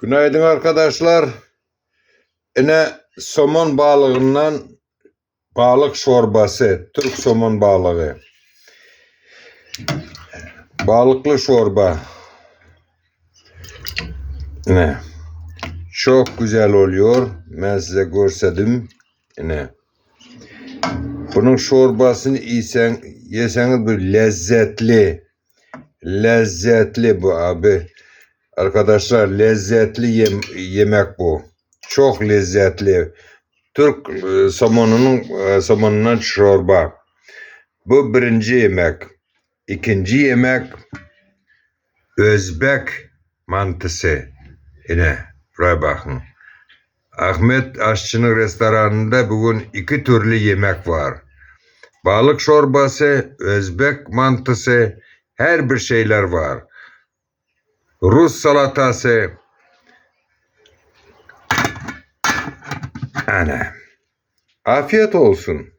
Günaydın arkadaşlar. Yine somon balığından balık çorbası. Türk somon balığı. Balıklı çorba. Yine çok güzel oluyor. Ben size gösterdim. Yine bunun çorbasını yeseniz bir lezzetli. Lezzetli bu abi. Arkadaşlar lezzetli yemek bu. Çok lezzetli. Türk somonundan çorba. Bu birinci yemek. İkinci yemek Özbek mantısı. Yine buraya bakın. Ahmet Aşçı'nın restoranında bugün iki türlü yemek var. Balık çorbası, Özbek mantısı, her bir şeyler var. Rus salatası. Ana. Afiyet olsun.